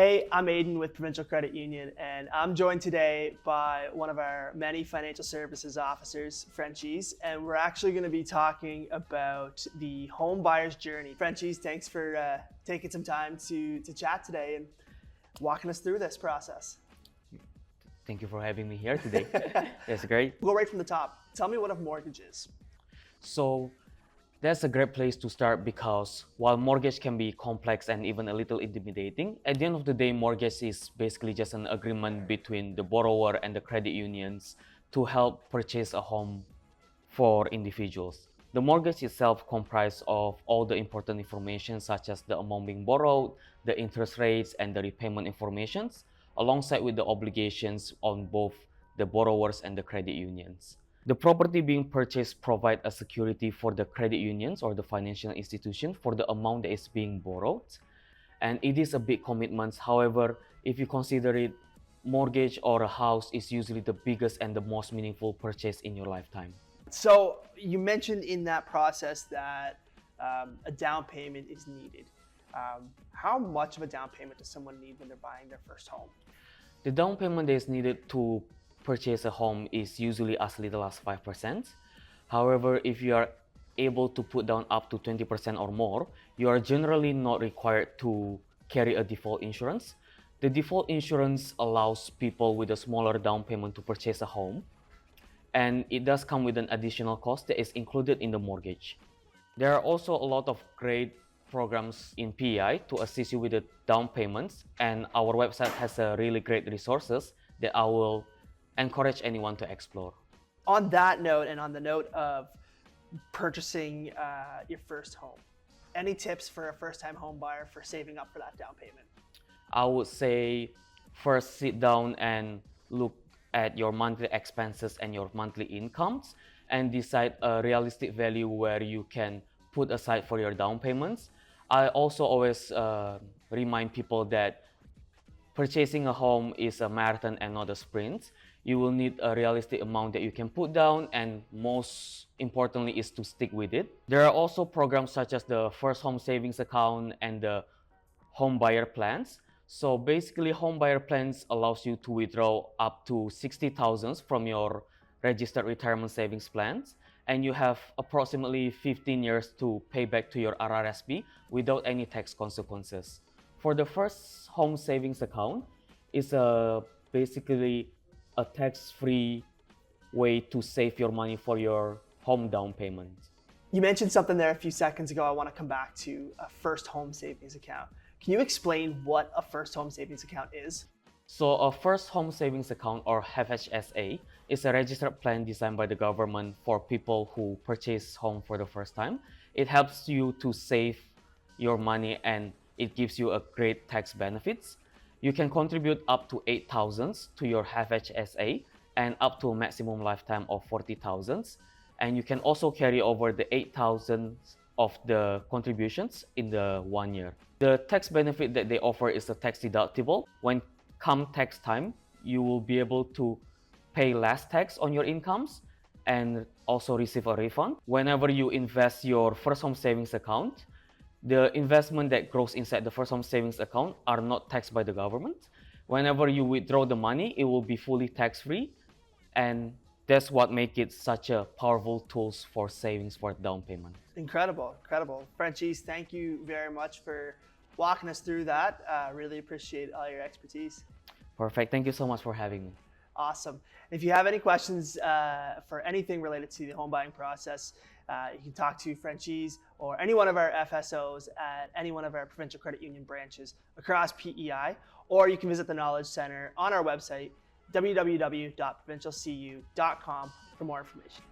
Hey, I'm Aiden with Provincial Credit Union, and I'm joined today by one of our many financial services officers, Frenchies, and we're actually going to be talking about the home buyer's journey. Frenchies, thanks for taking some time to chat today and walking us through this process. Thank you for having me here today. That's great. We'll go right from the top. Tell me what a mortgage is. So that's a great place to start because while mortgage can be complex and even a little intimidating, at the end of the day, mortgage is basically just an agreement between the borrower and the credit unions to help purchase a home for individuals. The mortgage itself comprises of all the important information such as the amount being borrowed, the interest rates, and the repayment informations, alongside with the obligations on both the borrowers and the credit unions. The property being purchased provides a security for the credit unions or the financial institution for the amount that is being borrowed. And it is a big commitment. However, if you consider it, mortgage or a house is usually the biggest and the most meaningful purchase in your lifetime. So you mentioned in that process that a down payment is needed. How much of a down payment does someone need when they're buying their first home? The down payment that is needed to purchase a home is usually as little as 5%. However, if you are able to put down up to 20% or more, you are generally not required to carry a default insurance. The default insurance allows people with a smaller down payment to purchase a home, and it does come with an additional cost that is included in the mortgage. There are also a lot of great programs in PEI to assist you with the down payments, and our website has a really great resources that I will encourage anyone to explore. On that note, and on the note of purchasing your first home, any tips for a first-time home buyer for saving up for that down payment? I would say first sit down and look at your monthly expenses and your monthly incomes and decide a realistic value where you can put aside for your down payments. I also always remind people that purchasing a home is a marathon and not a sprint. You will need a realistic amount that you can put down, and most importantly is to stick with it. There are also programs such as the First Home Savings Account and the Home Buyer Plans. So basically, Home Buyer Plans allows you to withdraw up to 60,000 from your registered retirement savings plans, and you have approximately 15 years to pay back to your RRSP without any tax consequences. For the First Home Savings Account, it's basically a tax-free way to save your money for your home down payment. You mentioned something there a few seconds ago. I want to come back to a first home savings account. Can you explain what a first home savings account is? So a First Home Savings Account, or FHSA, is a registered plan designed by the government for people who purchase home for the first time. It helps you to save your money and it gives you a great tax benefits. You can contribute up to 8,000 to your FHSA and up to a maximum lifetime of 40,000. And you can also carry over the 8,000 of the contributions in the 1 year. The tax benefit that they offer is a tax deductible. When come tax time, you will be able to pay less tax on your incomes and also receive a refund. Whenever you invest your First Home Savings Account, the investment that grows inside the First Home Savings Account are not taxed by the government. Whenever you withdraw the money, it will be fully tax-free, and that's what makes it such a powerful tool for savings for down payment. Incredible, incredible. Frenchies, thank you very much for walking us through that. Really appreciate all your expertise. Perfect. Thank you so much for having me. Awesome. If you have any questions for anything related to the home buying process, you can talk to Frenchies or any one of our FSOs at any one of our Provincial Credit Union branches across PEI, or you can visit the Knowledge Center on our website, www.provincialcu.com, for more information.